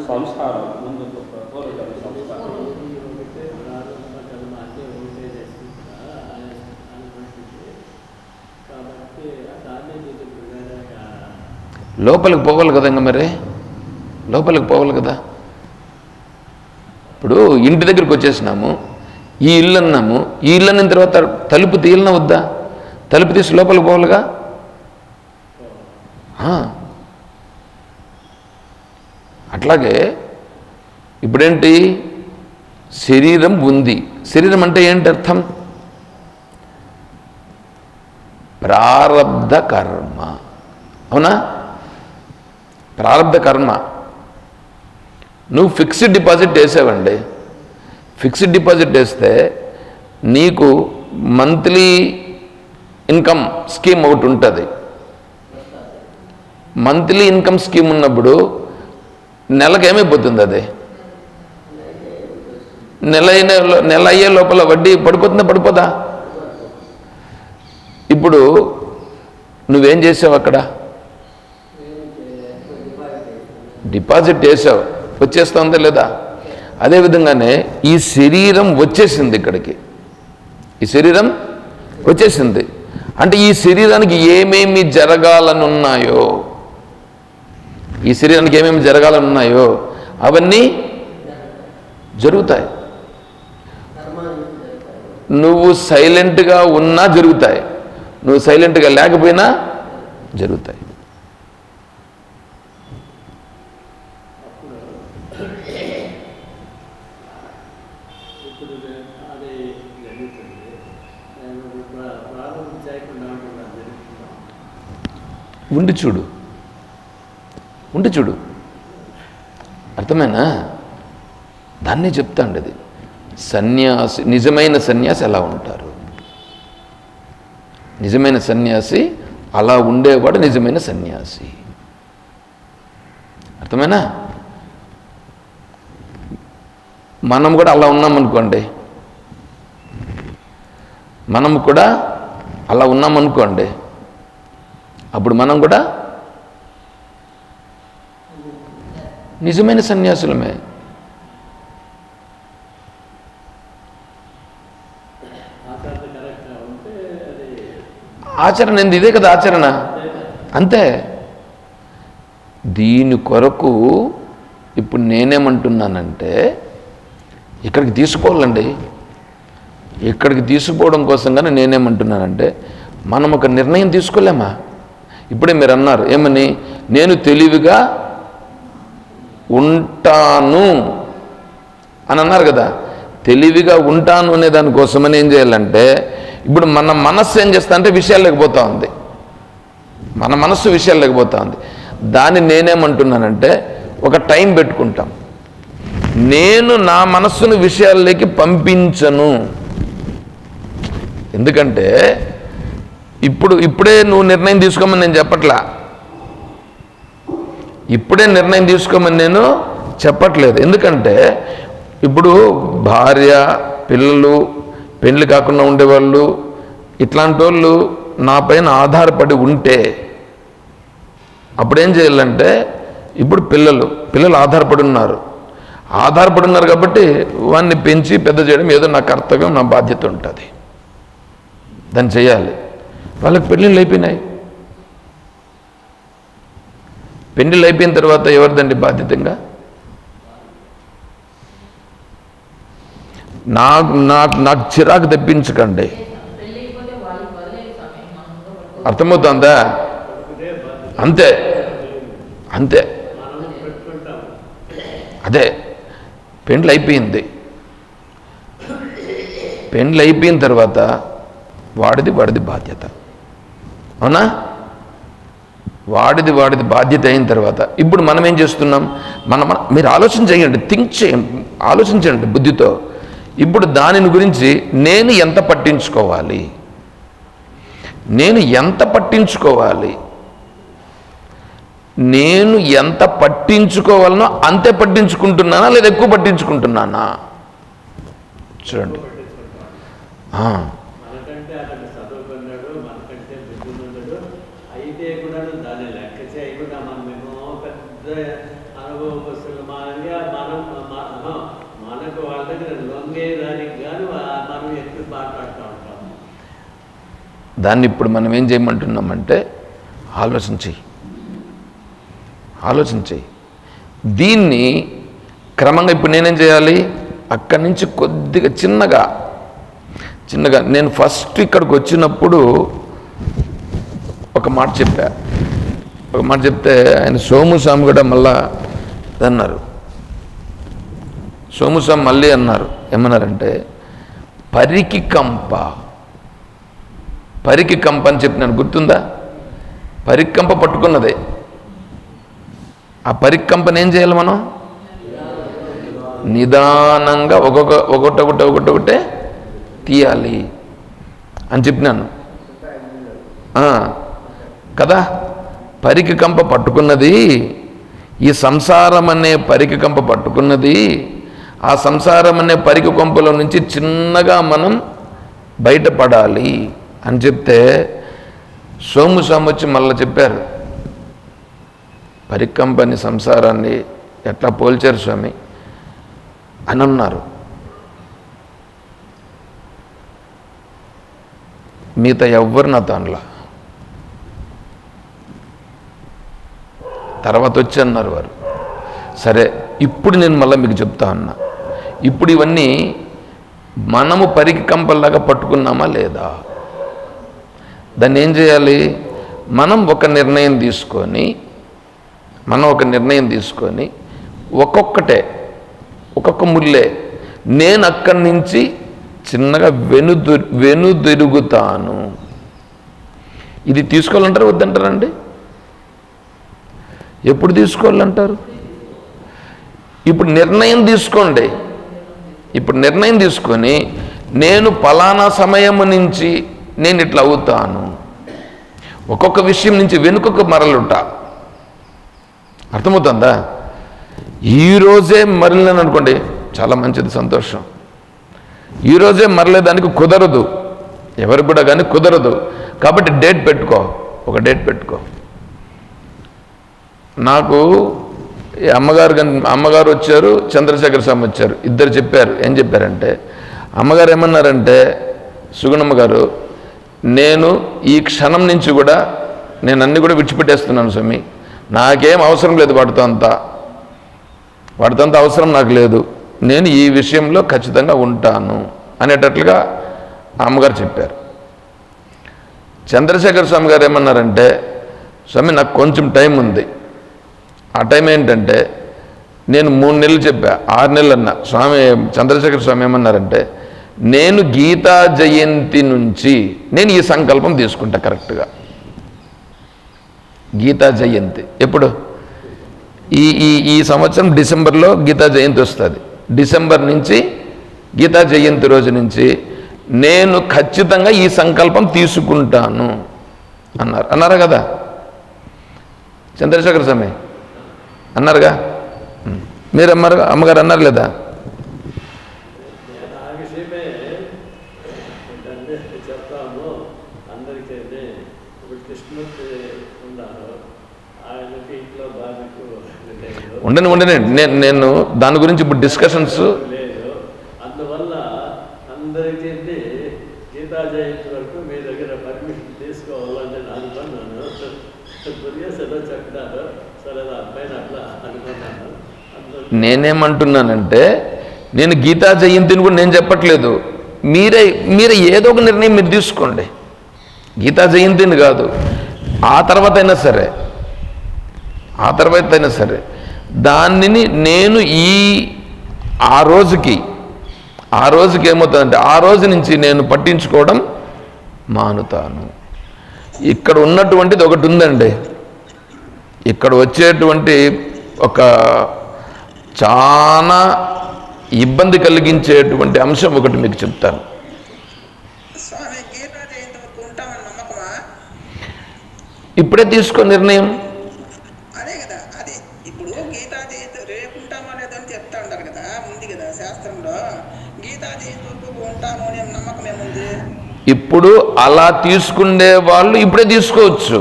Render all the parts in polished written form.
సంస్కారం ముందు పూర్వజన్మ సంస్కారం. లోపలికి పోవాలి కదా, ఇంకా మరి లోపలికి పోవాలి కదా. ఇప్పుడు ఇంటి దగ్గరికి వచ్చేసినాము, ఈ ఇల్లు అన్నాము, ఈ ఇల్లు అన్న తర్వాత తలుపు తీయాలన్నా వద్దా? తలుపు తీసి లోపలికి పోవాలిగా. అట్లాగే ఇప్పుడేంటి, శరీరం ఉంది. శరీరం అంటే ఏంటి అర్థం? ప్రారబ్ధ కర్మ. అవునా? ప్రారబ్ధ కర్మ. నువ్వు ఫిక్స్డ్ డిపాజిట్ వేసావండి. ఫిక్స్డ్ డిపాజిట్ వేస్తే నీకు మంత్లీ ఇన్కమ్ స్కీమ్ ఒకటి ఉంటుంది. మంత్లీ ఇన్కమ్ స్కీమ్ ఉన్నప్పుడు నెలకు ఏమైపోతుంది? అది నెల అయ్యే లోపల వడ్డీ పడిపోతుందా పడిపోదా? ఇప్పుడు నువ్వేం చేసావు? అక్కడ డిపాజిట్ వేసావు, వచ్చేస్తుందా లేదా? అదేవిధంగానే ఈ శరీరం వచ్చేసింది ఇక్కడికి. ఈ శరీరం వచ్చేసింది అంటే ఈ శరీరానికి ఏమేమి జరగాలనున్నాయో, ఈ శరీరానికి ఏమేమి జరగాలనున్నాయో అవన్నీ జరుగుతాయి. నువ్వు సైలెంట్గా ఉన్నా జరుగుతాయి, నువ్వు సైలెంట్గా లేకపోయినా జరుగుతాయి. ఉండి చూడు, ఉండి చూడు, అర్థమేనా? దాన్నే చెప్తాండి. అది సన్యాసి, నిజమైన సన్యాసి ఎలా ఉంటారు? నిజమైన సన్యాసి అలా ఉండేవాడు నిజమైన సన్యాసి. అర్థమేనా? మనం కూడా అలా ఉన్నామనుకోండి, మనం కూడా అలా ఉన్నామనుకోండి, అప్పుడు మనం కూడా నిజమైన సన్యాసులమే. ఆచరణ ఏంది? ఇదే కదా ఆచరణ. అంతే. దీని కొరకు ఇప్పుడు నేనేమంటున్నానంటే, ఇక్కడికి తీసుకోవాలండి. ఇక్కడికి తీసుకుపోవడం కోసం కానీ నేనేమంటున్నానంటే, మనం ఒక నిర్ణయం తీసుకోలేమా? ఇప్పుడే మీరు అన్నారు ఏమని, నేను తెలివిగా ఉంటాను అని అన్నారు కదా. తెలివిగా ఉంటాను అనే దానికోసమని ఏం చేయాలంటే, ఇప్పుడు మన మనస్సు ఏం చేస్తా అంటే విషయాలు లేకపోతా ఉంది, మన మనస్సు విషయాలు లేకపోతా ఉంది. దాన్ని నేనేమంటున్నానంటే, ఒక టైం పెట్టుకుంటాం. నేను నా మనస్సును విషయాల్లోకి పంపించను. ఎందుకంటే ఇప్పుడే నువ్వు నిర్ణయం తీసుకోమని నేను చెప్పట్లా, ఇప్పుడే నిర్ణయం తీసుకోమని నేను చెప్పట్లేదు. ఎందుకంటే ఇప్పుడు భార్య, పిల్లలు, పెళ్లి కాకుండా ఉండేవాళ్ళు, ఇట్లాంటి వాళ్ళు నా పైన ఆధారపడి ఉంటే అప్పుడేం చేయాలంటే, ఇప్పుడు పిల్లలు ఆధారపడి ఉన్నారు కాబట్టి వాడిని పెంచి పెద్ద చేయడం ఏదో నా కర్తవ్యం, నా బాధ్యత ఉంటుంది, దాన్ని చేయాలి. వాళ్ళకి పెళ్ళిళ్ళు అయిపోయినాయి. పెళ్ళిళ్ళు అయిపోయిన తర్వాత ఎవరిదండి బాధ్యతంగా? నాకు చిరాకు తెప్పించకండి. అర్థమవుతుందా? అంతే అంతే. అదే పెళ్ళి అయిపోయింది. పెళ్ళి అయిపోయిన తర్వాత వాడిది బాధ్యత. అవునా? వాడిది బాధ్యత అయిన తర్వాత ఇప్పుడు మనం ఏం చేస్తున్నాం? మీరు ఆలోచన చేయండి, ఆలోచించండి బుద్ధితో. ఇప్పుడు దానిని గురించి నేను ఎంత పట్టించుకోవాలి, నేను ఎంత పట్టించుకోవాలనో అంతే పట్టించుకుంటున్నానా లేదా ఎక్కువ పట్టించుకుంటున్నానా? చూడండి. అయితే కూడా దాన్ని లెక్క చేయకుండా మనమేమో పెద్ద అనుభవస్తులు మాదిరిగా దాన్ని ఇప్పుడు మనం ఏం చేయమంటున్నామంటే ఆలోచన చెయ్యి. దీన్ని క్రమంగా ఇప్పుడు నేనేం చేయాలి, అక్కడి నుంచి కొద్దిగా చిన్నగా నేను ఫస్ట్ ఇక్కడికి వచ్చినప్పుడు ఒక మాట చెప్తే ఆయన సోముస్వామి కూడా మళ్ళా అన్నారు. సోముస్వామి మళ్ళీ అన్నారు, ఏమన్నారంటే పరికి కంప అని చెప్పినాను, గుర్తుందా? పరికంప పట్టుకున్నదే. ఆ పరికంపని ఏం చేయాలి మనం? నిదానంగా ఒకటొకటే తీయాలి అని చెప్పినాను కదా. పరికి కంప పట్టుకున్నది, ఈ సంసారం అనే పరికి కంప పట్టుకున్నది. ఆ సంసారం అనే పరికి కొంపలో నుంచి చిన్నగా మనం బయటపడాలి అని చెప్తే సోముస్వామి వచ్చి మళ్ళీ చెప్పారు, పరికంపని సంసారాన్ని ఎట్లా పోల్చారు స్వామి అని అన్నారు. మిగతా ఎవ్వరు నాతో అనలా. తర్వాత వచ్చి అన్నారు వారు. సరే, ఇప్పుడు నేను మళ్ళీ మీకు చెప్తా ఉన్నా, ఇప్పుడు ఇవన్నీ మనము పరికి కంపల్లాగా పట్టుకున్నామా లేదా? దాన్ని ఏం చేయాలి? మనం ఒక నిర్ణయం తీసుకొని ఒక్కొక్క ముల్లే నేను అక్కడి నుంచి చిన్నగా వెనుదిరుగుతాను. ఇది తీసుకోవాలంటారు వద్దంటారండి? ఎప్పుడు తీసుకోవాలంటారు? ఇప్పుడు నిర్ణయం తీసుకోండి. ఇప్పుడు నిర్ణయం తీసుకొని నేను పలానా సమయము నుంచి నేను ఇట్లా అవుతాను, ఒక్కొక్క విషయం నుంచి వెనుకకు మరలుట. అర్థమవుతుందా? ఈరోజే మరలేను అనుకోండి, చాలా మంచిది, సంతోషం. ఈరోజే మరలేదానికి కుదరదు, ఎవరికి కూడా కానీ కుదరదు. కాబట్టి ఒక డేట్ పెట్టుకో. నాకు అమ్మగారు వచ్చారు, చంద్రశేఖర స్వామి వచ్చారు, ఇద్దరు చెప్పారు. ఏం చెప్పారంటే, అమ్మగారు ఏమన్నారంటే, సుగుణమ్మ గారు, నేను ఈ క్షణం నుంచి కూడా నేను అన్నీ కూడా విడిచిపెట్టేస్తున్నాను స్వామి, నాకేం అవసరం లేదు, వాటితో అంత అవసరం నాకు లేదు, నేను ఈ విషయంలో ఖచ్చితంగా ఉంటాను అనేటట్లుగా అమ్మగారు చెప్పారు. చంద్రశేఖర స్వామి గారు ఏమన్నారంటే, స్వామి నాకు కొంచెం టైం ఉంది. ఆ టైం ఏంటంటే, నేను 3 నెలలు చెప్పా, 6 నెలలు అన్నా. చంద్రశేఖర స్వామి ఏమన్నారంటే, నేను గీతా జయంతి నుంచి నేను ఈ సంకల్పం తీసుకుంటా కరెక్ట్గా. గీతా జయంతి ఎప్పుడు? ఈ సంవత్సరం డిసెంబర్లో గీతా జయంతి వస్తుంది. డిసెంబర్ నుంచి గీతా జయంతి రోజు నుంచి నేను ఖచ్చితంగా ఈ సంకల్పం తీసుకుంటాను అన్నారు కదా చంద్రశేఖర స్వామి, అన్నారుగా. మీరు అమ్మగారు అన్నారు లేదా? ఉండని నేను దాని గురించి ఇప్పుడు డిస్కషన్స్. అందువల్ల అందరికీ గీతా జయంతి వరకు మీ దగ్గర పర్మిషన్ తీసుకోవాలంటే అనుకున్నాను. చెప్తారు, సరే అబ్బాయిని అట్లా అనుకున్నాను. నేనేమంటున్నానంటే, నేను గీతా జయంతిని కూడా నేను చెప్పట్లేదు, మీరే ఏదో ఒక నిర్ణయం మీరు తీసుకోండి. గీతా జయంతిని కాదు, ఆ తర్వాత అయినా సరే దానిని నేను ఆ రోజుకి ఏమవుతుందంటే, ఆ రోజు నుంచి నేను పట్టించుకోవడం మానుతాను. ఇక్కడ ఉన్నటువంటిది ఒకటి ఉందండి, ఇక్కడ వచ్చేటువంటి ఒక చాలా ఇబ్బంది కలిగించేటువంటి అంశం ఒకటి మీకు చెప్తాను. ఇప్పుడే తీసుకో నిర్ణయం. ఇప్పుడు అలా తీసుకునే వాళ్ళు ఇప్పుడే తీసుకోవచ్చు,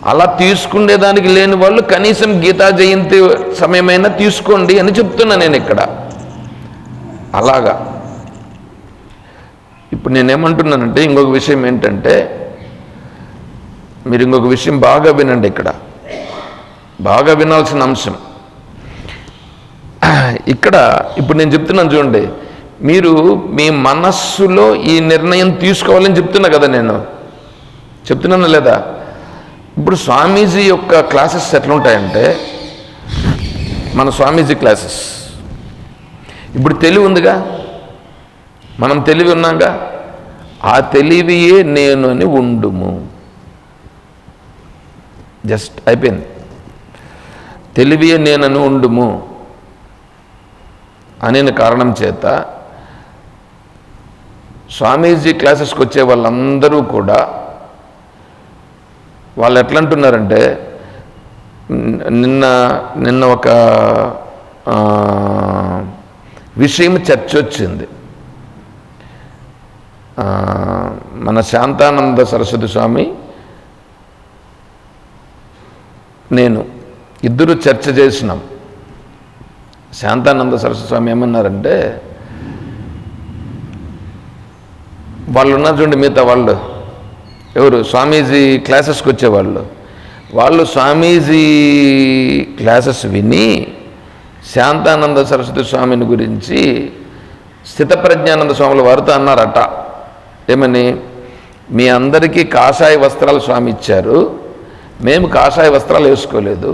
అలా తీసుకునేదానికి లేని వాళ్ళు కనీసం గీతా జయంతి సమయమైనా తీసుకోండి అని చెప్తున్నా నేను ఇక్కడ. అలాగా. ఇప్పుడు నేనేమంటున్నానంటే ఇంకొక విషయం ఏంటంటే, మీరు ఇంకొక విషయం బాగా వినండి, ఇక్కడ బాగా వినాల్సిన అంశం. ఇక్కడ ఇప్పుడు నేను చెప్తున్నాను చూడండి, మీరు మీ మనస్సులో ఈ నిర్ణయం తీసుకోవాలని చెప్తున్నా కదా, నేను చెప్తున్నాను లేదా? ఇప్పుడు స్వామీజీ యొక్క క్లాసెస్ ఎట్లుంటాయంటే, మన స్వామీజీ క్లాసెస్ ఇప్పుడు తెలివి ఉందిగా, మనం తెలివి ఉన్నాగా, ఆ తెలివియే నేను అని ఉండుము. జస్ట్ అయిపోయింది. తెలివియే నేనని ఉండుము అనే కారణం చేత స్వామీజీ క్లాసెస్కి వచ్చే వాళ్ళందరూ కూడా వాళ్ళు ఎట్లంటున్నారంటే, నిన్న ఒక విషయం చర్చ వచ్చింది. మన శాంతానంద సరస్వతి స్వామి నేను ఇద్దరు చర్చ చేసినాం. శాంతానంద సరస్వతి స్వామి ఏమన్నారంటే, వాళ్ళు ఉన్నారు చూడండి, మిగతా వాళ్ళు ఎవరు స్వామీజీ క్లాసెస్కి వచ్చేవాళ్ళు, వాళ్ళు స్వామీజీ క్లాసెస్ విని శాంతానంద సరస్వతి స్వామిని గురించి స్థితప్రజ్ఞానంద స్వాముల వారితో అన్నారట. ఏమని? మీ అందరికీ కాషాయ వస్త్రాలు స్వామి ఇచ్చారు, మేము కాషాయ వస్త్రాలు వేసుకోలేదు,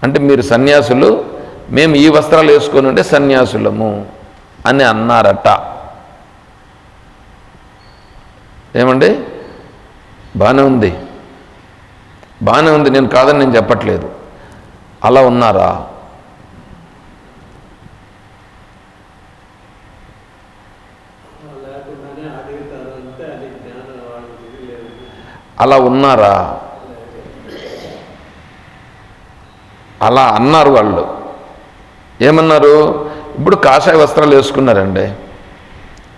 అంటే మీరు సన్యాసులు, మేము ఈ వస్త్రాలు వేసుకొని ఉంటే సన్యాసులము అని అన్నారట. ఏమండి? బాగానే ఉంది, బాగానే ఉంది, నేను కాదని నేను చెప్పట్లేదు. అలా ఉన్నారా? అలా ఉన్నారా? అలా అన్నారు వాళ్ళు. ఏమన్నారు? ఇప్పుడు కాషాయ వస్త్రాలు వేసుకున్నారండి.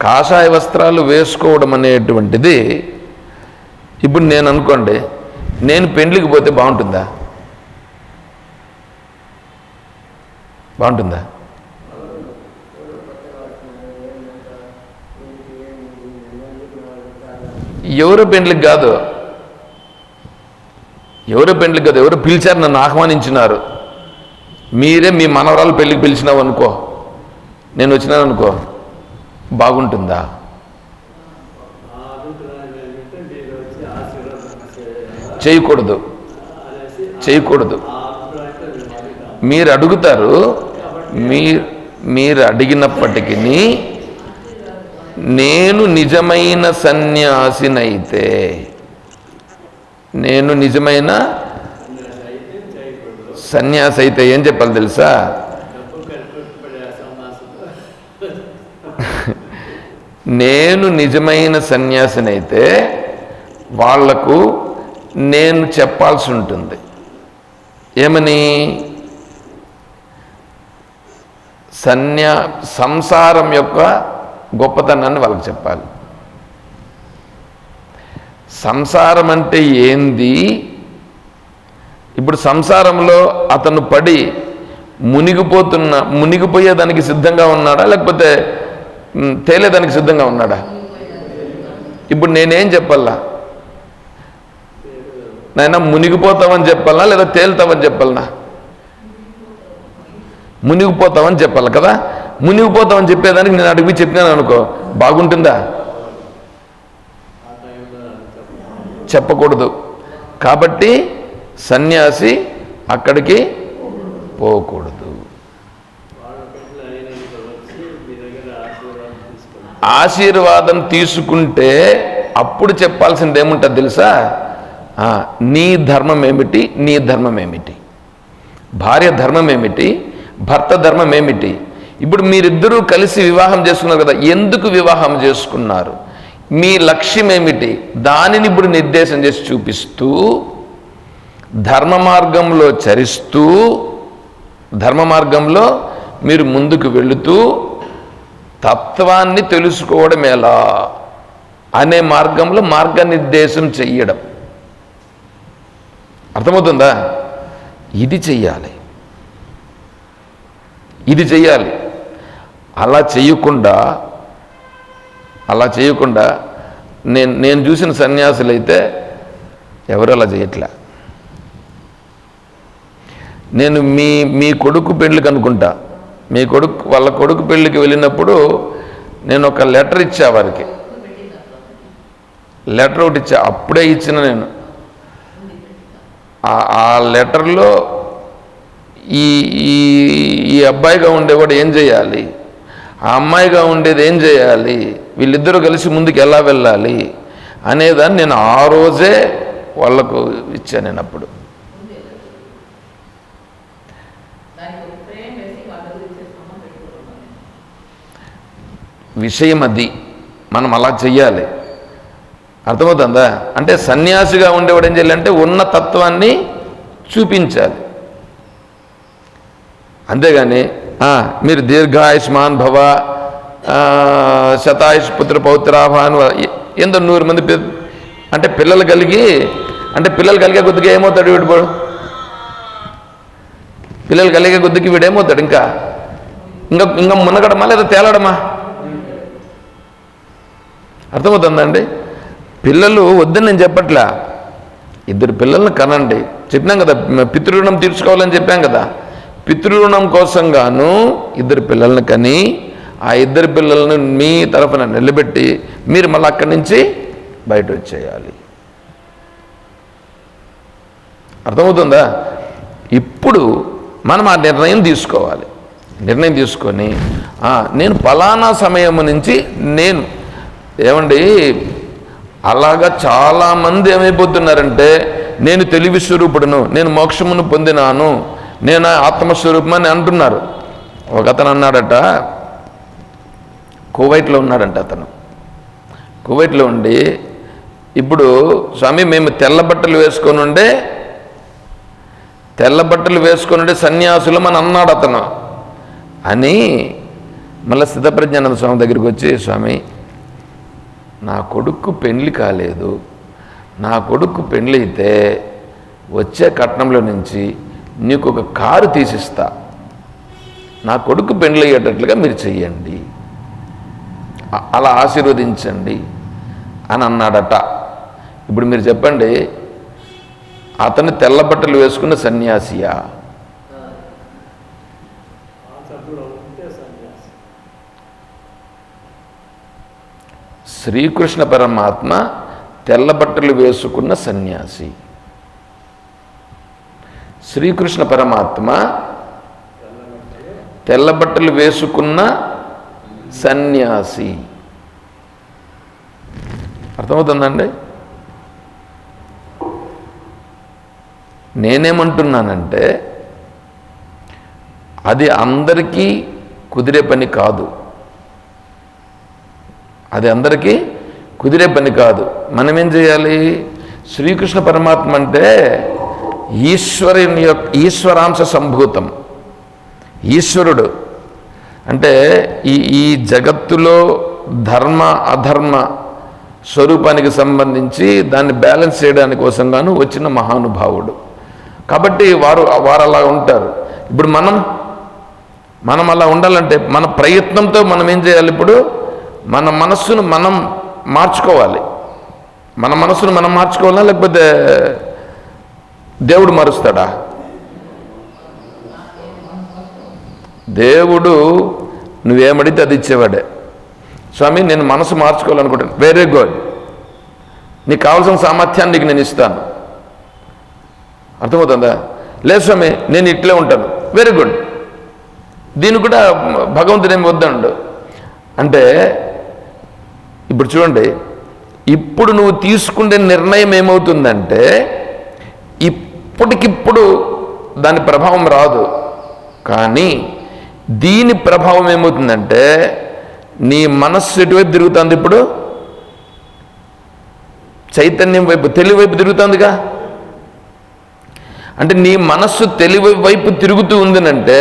కాషాయ వస్త్రాలు వేసుకోవడం అనేటువంటిది, ఇప్పుడు నేను అనుకోండి, నేను పెండ్లికి పోతే బాగుంటుందా? బాగుంటుందా? ఎవరు పెండ్లికి కాదు, ఎవరు పెండ్లికి కాదు, ఎవరు పిలిచారు, నన్ను ఆహ్వానించినారు. మీరే మీ మనవరాలు పెళ్ళికి పిలిచినావు అనుకో, నేను వచ్చినాను అనుకో, బాగుంటుందా? చేయకూడదు, చేయకూడదు. మీరు అడుగుతారు, మీరు అడిగినప్పటికీ నేను నిజమైన సన్యాసినైతే, నేను నిజమైన సన్యాసి అయితే ఏం చెప్పాలి తెలుసా? నేను నిజమైన సన్యాసినైతే వాళ్లకు నేను చెప్పాల్సి ఉంటుంది. ఏమని? సంసారం యొక్క గొప్పతనాన్ని వాళ్ళకి చెప్పాలి. సంసారం అంటే ఏంది? ఇప్పుడు సంసారంలో అతను పడి మునిగిపోయేదానికి సిద్ధంగా ఉన్నాడా, లేకపోతే తేలేదానికి సిద్ధంగా ఉన్నాడా? ఇప్పుడు నేనేం చెప్పాలా? నాయన మునిగిపోతామని చెప్పాలనా, లేదా తేలుతామని చెప్పాలనా? మునిగిపోతామని చెప్పాలి కదా. మునిగిపోతామని చెప్పేదానికి నేను అడిగి చెప్పినాను అనుకో, బాగుంటుందా? చెప్పకూడదు. కాబట్టి సన్యాసి అక్కడికి పోకూడదు. ఆశీర్వాదం తీసుకుంటే అప్పుడు చెప్పాల్సింది ఏముంటుంది తెలుసా? నీ ధర్మం ఏమిటి, నీ ధర్మం ఏమిటి, భార్య ధర్మం ఏమిటి, భర్త ధర్మం ఏమిటి. ఇప్పుడు మీరిద్దరూ కలిసి వివాహం చేసుకున్నారు కదా, ఎందుకు వివాహం చేసుకున్నారు, మీ లక్ష్యం ఏమిటి, దానిని ఇప్పుడు నిర్దేశం చేసి చూపిస్తూ, ధర్మ మార్గంలో చరిస్తూ, ధర్మ మార్గంలో మీరు ముందుకు వెళుతూ తత్వాన్ని తెలుసుకోవడం ఎలా అనే మార్గంలో మార్గనిర్దేశం చెయ్యడం. అర్థమవుతుందా? ఇది చెయ్యాలి, ఇది చెయ్యాలి. అలా చేయకుండా నేను చూసిన సన్యాసులు అయితే ఎవరు అలా చేయట్లే. నేను మీ కొడుకు పెళ్ళికి అనుకుంటా, వాళ్ళ కొడుకు పెళ్ళికి వెళ్ళినప్పుడు నేను ఒక లెటర్ ఇచ్చా వారికి, లెటర్ ఒకటి ఇచ్చా, అప్పుడే ఇచ్చిన నేను. ఆ లెటర్లో ఈ అబ్బాయిగా ఉండేవాడు ఏం చేయాలి, ఆ అమ్మాయిగా ఉండేది ఏం చేయాలి, వీళ్ళిద్దరూ కలిసి ముందుకు ఎలా వెళ్ళాలి అనేదాన్ని నేను ఆ రోజే వాళ్లకు ఇచ్చాను. నేను అప్పుడు విషయం అది, మనం అలా చెయ్యాలి. అర్థమవుతుందా? అంటే సన్యాసిగా ఉండేవాడు ఏం చేయాలంటే ఉన్న తత్వాన్ని చూపించాలి, అంతేగాని మీరు దీర్ఘాయుష్మాన్ భవ, శతాయుష్ పుత్ర పౌత్రాభాన్, ఎంతో 100 మంది అంటే పిల్లలు కలిగే కొద్దిగా ఏమవుతాడు వీడు? పిల్లలు కలిగే కొద్దికి వీడేమవుతాడు? ఇంకా మునగడమా లేదా తేలడమా? అర్థమవుతుందండి? పిల్లలు వద్దని నేను చెప్పట్లా, 2 పిల్లల్ని కనండి. చెప్పినాం కదా, పితృరుణం తీర్చుకోవాలని చెప్పాం కదా. పితృరుణం కోసం గాను 2 పిల్లల్ని కని ఆ 2 పిల్లలను మీ తరఫున నిలబెట్టి మీరు మళ్ళీ అక్కడి నుంచి బయట వచ్చేయాలి. అర్థమవుతుందా? ఇప్పుడు మనం ఆ నిర్ణయం తీసుకోవాలి. నిర్ణయం తీసుకొని నేను ఫలానా సమయం నుంచి నేను ఏమండి, అలాగా చాలామంది ఏమైపోతున్నారంటే నేను తెలివి స్వరూపుడును, నేను మోక్షమును పొందినాను, నేను ఆత్మస్వరూపం అని అంటున్నారు. ఒక అతను అన్నాడట, కువైట్లో ఉన్నాడంట అతను. కువైట్లో ఉండి ఇప్పుడు స్వామి మేము తెల్ల బట్టలు వేసుకొని సన్యాసులం అని అన్నాడు అతను. అని మళ్ళీ స్థితప్రజ్ఞానంద స్వామి దగ్గరికి వచ్చి, స్వామి నా కొడుకు పెండ్లి కాలేదు, నా కొడుకు పెండ్లి అయితే వచ్చే కట్నంలో నుంచి నీకు ఒక కారు తీసిస్తా, నా కొడుకు పెండ్లి అయ్యేటట్లుగా మీరు చెయ్యండి, అలా ఆశీర్వదించండి అని అన్నాడట. ఇప్పుడు మీరు చెప్పండి, అతను తెల్ల బట్టలు వేసుకున్న సన్యాసియా? శ్రీకృష్ణ పరమాత్మ తెల్ల బట్టలు వేసుకున్న సన్యాసి. శ్రీకృష్ణ పరమాత్మ తెల్ల బట్టలు వేసుకున్న సన్యాసి. అర్థమవుతుందండి? నేనేమంటున్నానంటే అది అందరికీ కుదిరే పని కాదు, అది అందరికీ కుదిరే పని కాదు. మనం ఏం చేయాలి? శ్రీకృష్ణ పరమాత్మ అంటే ఈశ్వరాంశ సంభూతం, ఈశ్వరుడు. అంటే ఈ జగత్తులో ధర్మ అధర్మ స్వరూపానికి సంబంధించి దాన్ని బ్యాలెన్స్ చేయడానికి కోసంగాను వచ్చిన మహానుభావుడు. కాబట్టి వారు అలా ఉంటారు. ఇప్పుడు మనం అలా ఉండాలంటే మన ప్రయత్నంతో మనం ఏం చేయాలి? ఇప్పుడు మన మనస్సును మనం మార్చుకోవాలి. మన మనస్సును మనం మార్చుకోవాలా, లేకపోతే దేవుడు మారుస్తాడా? దేవుడు నువ్వేమడితే అది ఇచ్చేవాడే. స్వామి నేను మనసు మార్చుకోవాలనుకుంటాను, వెరీ గుడ్, నీకు కావాల్సిన సామర్థ్యాన్ని నీకు నేను ఇస్తాను. అర్థమవుతుందా? లేదు స్వామి నేను ఇట్లే ఉంటాను, వెరీ గుడ్, దీన్ని కూడా భగవంతుడు ఏమి వద్దండు. అంటే ఇప్పుడు చూడండి, ఇప్పుడు నువ్వు తీసుకునే నిర్ణయం ఏమవుతుందంటే ఇప్పటికిప్పుడు దాని ప్రభావం రాదు, కానీ దీని ప్రభావం ఏమవుతుందంటే నీ మనస్సు ఎటువైపు తిరుగుతుంది? ఇప్పుడు చైతన్యం వైపు, తెలివి వైపు తిరుగుతుందిగా. అంటే నీ మనస్సు తెలివి వైపు తిరుగుతూ ఉందనంటే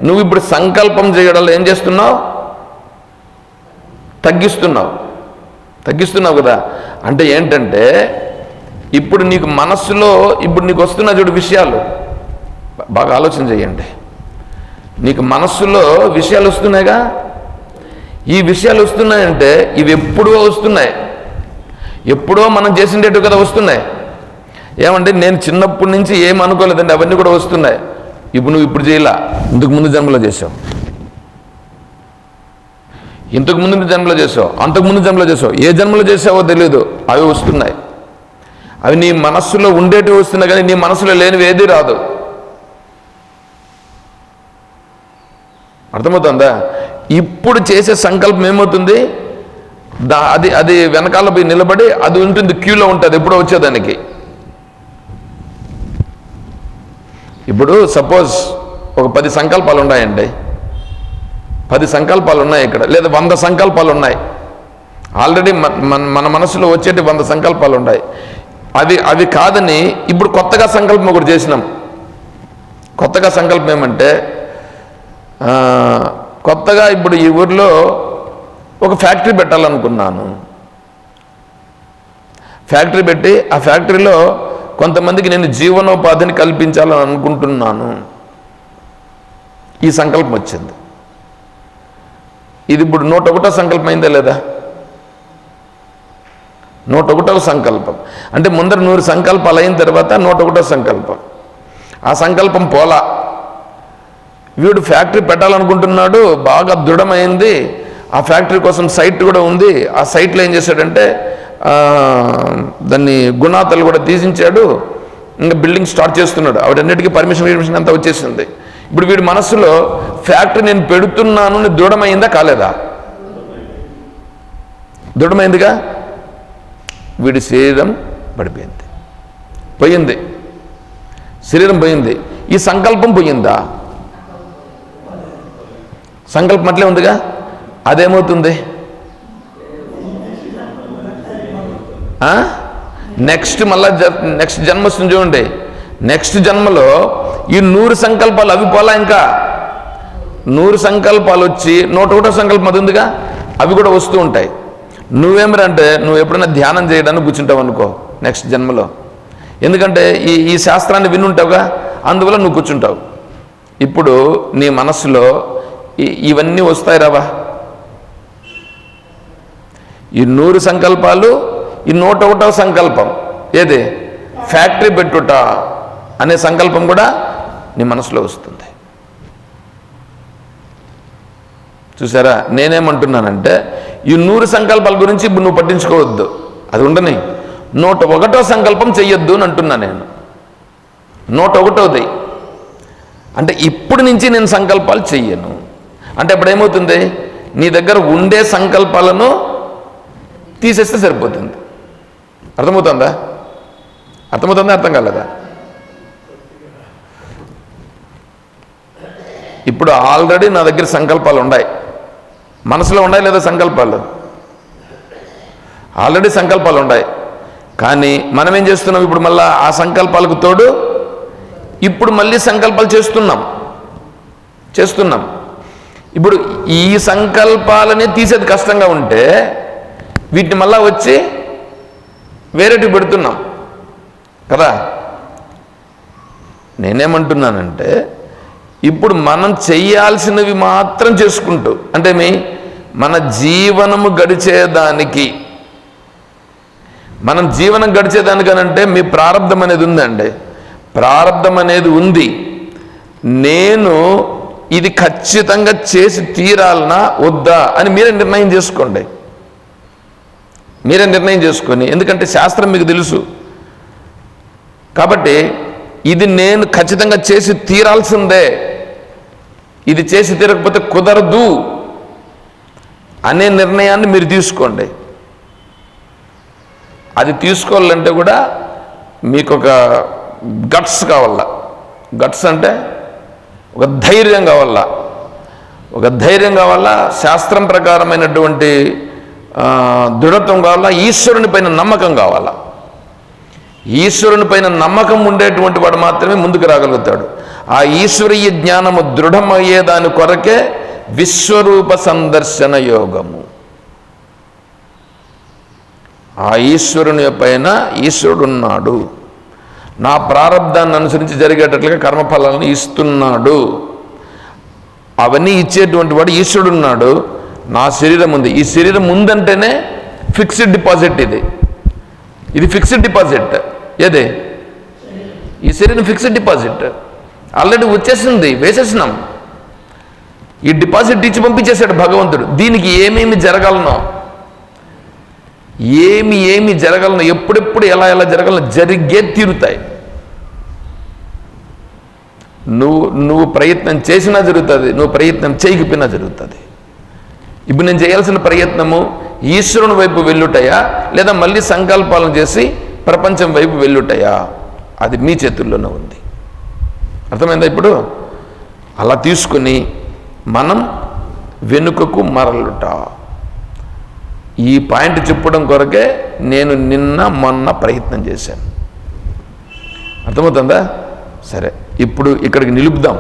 నువ్వు ఇప్పుడు సంకల్పం చేయడంలో ఏం చేస్తున్నావు? తగ్గిస్తున్నావు కదా. అంటే ఏంటంటే ఇప్పుడు నీకు మనస్సులో ఇప్పుడు నీకు వస్తున్న చూడు విషయాలు, బాగా ఆలోచన చేయండి. నీకు మనస్సులో విషయాలు వస్తున్నాయిగా, ఈ విషయాలు వస్తున్నాయంటే ఇవి ఎప్పుడో వస్తున్నాయి, ఎప్పుడో మనం చేసిండేటివి కదా వస్తున్నాయి. ఏమంటే నేను చిన్నప్పటి నుంచి ఏం అనుకోలేదండి, అవన్నీ కూడా వస్తున్నాయి. ఇప్పుడు చేయలా, ఇంతకు ముందు జన్మలో చేసావు, ఇంతకు ముందు జన్మలో చేసావు, అంతకుముందు జన్మలో చేసావు, ఏ జన్మలో చేసావో తెలియదు, అవి వస్తున్నాయి. అవి నీ మనస్సులో ఉండేటివి వస్తున్నాయి, కానీ నీ మనసులో లేనివి ఏది రాదు. అర్థమవుతుందా? ఇప్పుడు చేసే సంకల్పం ఏమవుతుంది, అది వెనకాల పోయి నిలబడి అది ఉంటుంది, క్యూలో ఉంటుంది ఎప్పుడో వచ్చేదానికి. ఇప్పుడు సపోజ్ ఒక 10 సంకల్పాలు ఉన్నాయండి, 10 సంకల్పాలు ఉన్నాయి ఇక్కడ, లేదా 100 సంకల్పాలు ఉన్నాయి. ఆల్రెడీ మన మనసులో వచ్చేటి 100 సంకల్పాలు ఉన్నాయి. అవి కాదని ఇప్పుడు కొత్తగా సంకల్పం ఒకటి చేసినాం. కొత్తగా సంకల్పం ఏమంటే, కొత్తగా ఇప్పుడు ఈ ఊర్లో ఒక ఫ్యాక్టరీ పెట్టాలనుకున్నాను. ఫ్యాక్టరీ పెట్టి ఆ ఫ్యాక్టరీలో కొంతమందికి నేను జీవనోపాధిని కల్పించాలని అనుకుంటున్నాను. ఈ సంకల్పం వచ్చింది. ఇది ఇప్పుడు 101వ సంకల్పం అయిందా లేదా? 101వ సంకల్పం అంటే ముందర 100 సంకల్పాలు అయిన తర్వాత 101వ సంకల్పం. ఆ సంకల్పం పోలా, వీడు ఫ్యాక్టరీ పెట్టాలనుకుంటున్నాడు, బాగా దృఢమైంది. ఆ ఫ్యాక్టరీ కోసం సైట్ కూడా ఉంది. ఆ సైట్లో ఏం చేశాడంటే దాన్ని గుణాతలు కూడా తీసించాడు, ఇంకా బిల్డింగ్ స్టార్ట్ చేస్తున్నాడు. వాటన్నిటికీ పర్మిషన్ అంతా వచ్చేసింది. ఇప్పుడు వీడి మనస్సులో ఫ్యాక్టరీ నేను పెడుతున్నాను దృఢమైందా కాలేదా? దృఢమైందిగా. వీడి శరీరం పడిపోయింది, పోయింది, శరీరం పోయింది. ఈ సంకల్పం పోయిందా? సంకల్పం అట్లే ఉందిగా. అదేమవుతుంది? నెక్స్ట్ జన్మ వస్తుంది చూడండి. నెక్స్ట్ జన్మలో ఈ 100 సంకల్పాలు అవి పోలా, ఇంకా 100 సంకల్పాలు వచ్చి 101వ సంకల్పం అది ఉందిగా, అవి కూడా వస్తూ ఉంటాయి. నువ్వేమరంటే నువ్వు ఎప్పుడైనా ధ్యానం చేయడానికి కూర్చుంటావు అనుకో నెక్స్ట్ జన్మలో, ఎందుకంటే ఈ శాస్త్రాన్ని వినుంటావుగా, అందువల్ల నువ్వు కూర్చుంటావు. ఇప్పుడు నీ మనస్సులో ఇవన్నీ వస్తాయి రావా? ఈ 100 సంకల్పాలు, ఈ 101వ సంకల్పం ఏది, ఫ్యాక్టరీ పెట్టుట అనే సంకల్పం కూడా నీ మనసులో వస్తుంది. చూసారా? నేనేమంటున్నానంటే ఈ 100 సంకల్పాల గురించి ఇప్పుడు నువ్వు పట్టించుకోవద్దు, అది ఉండని. 101వ సంకల్పం చెయ్యొద్దు అని అంటున్నా నేను. 101వది అంటే ఇప్పుడు నుంచి నేను సంకల్పాలు చెయ్యను అంటే అప్పుడు ఏమవుతుంది, నీ దగ్గర ఉండే సంకల్పాలను తీసేస్తే సరిపోతుంది. అర్థమవుతుందా? అర్థం కాలేదా? ఇప్పుడు ఆల్రెడీ నా దగ్గర సంకల్పాలు ఉన్నాయి, మనసులో ఉన్నాయి లేదా సంకల్పాలు? ఆల్రెడీ సంకల్పాలు ఉన్నాయి. కానీ మనం ఏం చేస్తున్నాం, ఇప్పుడు మళ్ళీ ఆ సంకల్పాలకు తోడు ఇప్పుడు మళ్ళీ సంకల్పాలు చేస్తున్నాం. ఇప్పుడు ఈ సంకల్పాలని తీసేది కష్టంగా ఉంటే వీటిని మళ్ళా వచ్చి వేరేటి పెడుతున్నాం కదా. నేనేమంటున్నానంటే ఇప్పుడు మనం చెయ్యాల్సినవి మాత్రం చేసుకుంటూ, అంటే మన జీవనము గడిచేదానికి, మనం జీవనం గడిచేదానికనంటే మీ ప్రారంధం అనేది ఉందండి. ప్రారంధం అనేది ఉంది. నేను ఇది ఖచ్చితంగా చేసి తీరాలనా వద్దా అని మీరే నిర్ణయం చేసుకోండి. మీరే నిర్ణయం చేసుకొని, ఎందుకంటే శాస్త్రం మీకు తెలుసు కాబట్టి ఇది నేను ఖచ్చితంగా చేసి తీరాల్సిందే, ఇది చేసి తీరకపోతే కుదరదు అనే నిర్ణయాన్ని మీరు తీసుకోండి. అది తీసుకోవాలంటే కూడా మీకు ఒక గట్స్ కావాల. గట్స్ అంటే ఒక ధైర్యం కావాలా, శాస్త్రం ప్రకారమైనటువంటి దృఢత్వం కావాలా, ఈశ్వరుని పైన నమ్మకం కావాలా. ఈశ్వరుని పైన నమ్మకం ఉండేటువంటి వాడు మాత్రమే ముందుకు రాగలుగుతాడు. ఆ ఈశ్వరీయ జ్ఞానము దృఢమయ్యేదాని కొరకే విశ్వరూప సందర్శన యోగము. ఆ ఈశ్వరుని పైన ఈశ్వరుడున్నాడు, నా ప్రారంధాన్ని అనుసరించి జరిగేటట్లుగా కర్మఫలాలను ఇస్తున్నాడు, అవన్నీ ఇచ్చేటువంటి వాడు ఈశ్వరుడున్నాడు. నా శరీరం ఉంది. ఈ శరీరం ఉందంటేనే ఫిక్స్డ్ డిపాజిట్. ఇది ఫిక్స్డ్ డిపాజిట్. ఏదే ఈ శరీరం ఫిక్స్డ్ డిపాజిట్ ఆల్రెడీ వచ్చేసింది, వేసేసినాం. ఈ డిపాజిట్ ఇచ్చి పంపించేశాడు భగవంతుడు. దీనికి ఏమేమి జరగాలనో, ఏమి జరగాలనో, ఎప్పుడెప్పుడు ఎలా జరగాలనో జరిగే తీరుతాయి. నువ్వు ప్రయత్నం చేసినా జరుగుతుంది, నువ్వు ప్రయత్నం చేయకపోయినా జరుగుతుంది. ఇప్పుడు నేను చేయాల్సిన ప్రయత్నము ఈశ్వరుని వైపు వెళ్ళుటయా, లేదా మళ్ళీ సంకల్పాలను చేసి ప్రపంచం వైపు వెళ్ళుటయా, అది మీ చేతుల్లోనే ఉంది. అర్థమైందా? ఇప్పుడు అలా తీసుకుని మనం వెనుకకు మరలుట. ఈ పాయింట్ చెప్పడం కొరకే నేను నిన్న మొన్న ప్రయత్నం చేశాను. అర్థమవుతుందా? సరే, ఇప్పుడు ఇక్కడికి నిలుపుదాం.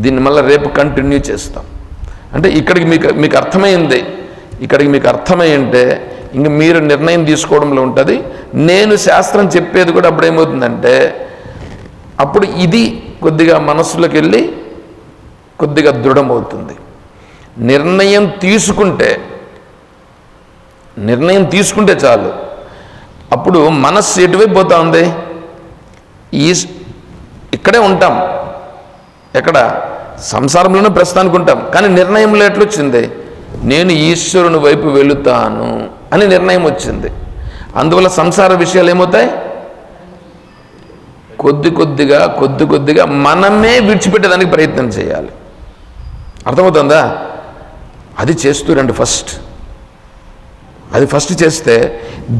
దీన్ని మళ్ళీ రేపు కంటిన్యూ చేస్తాం. అంటే ఇక్కడికి మీకు అర్థమైంది. ఇక్కడికి మీకు అర్థమై ఉంటే ఇంక మీరు నిర్ణయం తీసుకోవడంలో ఉంటుంది. నేను శాస్త్రం చెప్పేది కూడా అప్పుడు ఏమవుతుందంటే, అప్పుడు ఇది కొద్దిగా మనస్సులోకి వెళ్ళి కొద్దిగా దృఢమవుతుంది. నిర్ణయం తీసుకుంటే చాలు. అప్పుడు మనస్సు ఎటువైపు పోతా ఉంది? ఇక్కడే ఉంటాం. ఎక్కడ? సంసారంలోనే ప్రస్తుతానికి ఉంటాం. కానీ నిర్ణయంలో ఎట్లొచ్చింది? నేను ఈశ్వరుని వైపు వెళుతాను అని నిర్ణయం వచ్చింది. అందువల్ల సంసార విషయాలు ఏమవుతాయి? కొద్ది కొద్దిగా మనమే విడిచిపెట్టేదానికి ప్రయత్నం చేయాలి. అర్థమవుతుందా? అది చేస్తూ రండి ఫస్ట్. అది ఫస్ట్ చేస్తే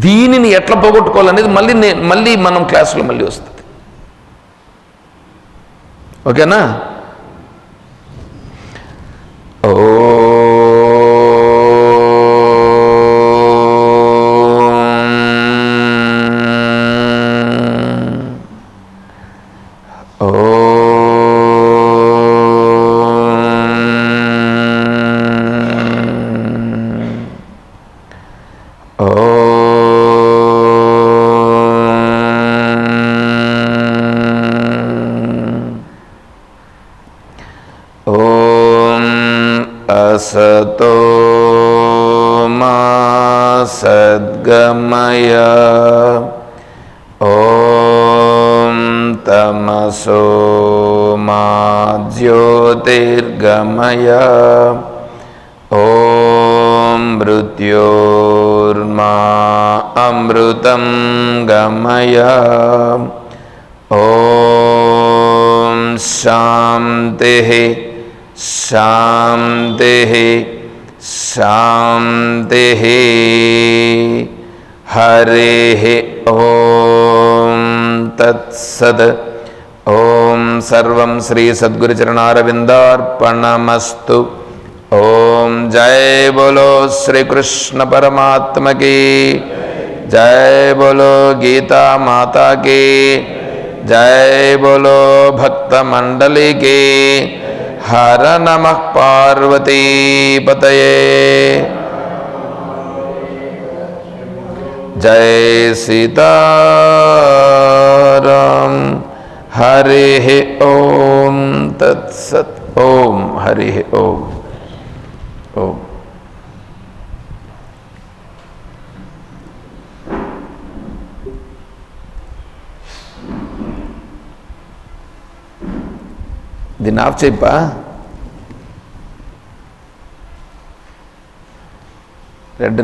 దీనిని ఎట్లా పోగొట్టుకోవాలనేది మళ్ళీ మనం క్లాసులో మళ్ళీ వస్తుంది. ఓకేనా? ఓ असतो मा सद्गमय ॐ तमसो मा ज्योतिर्गमय ॐ मृत्योर्मा अमृतं गमय ॐ शान्तिः शान्तिः शान्तिः हरिः ॐ तत्सत् ॐ सर्वं श्री सद्गुरुचरणारविन्दार्पणमस्तु। ॐ जय बोलो श्री कृष्ण परमात्मा की जय, बोलो गीता माता की जय, बोलो भक्त मंडली की। हर नमः पार्वती पतये। जय सीताराम। हरिः ओम तत्सत्। ओम हरिः ओम ओम। దీన్ని ఆఫ్ చేయప్పా. రెడ్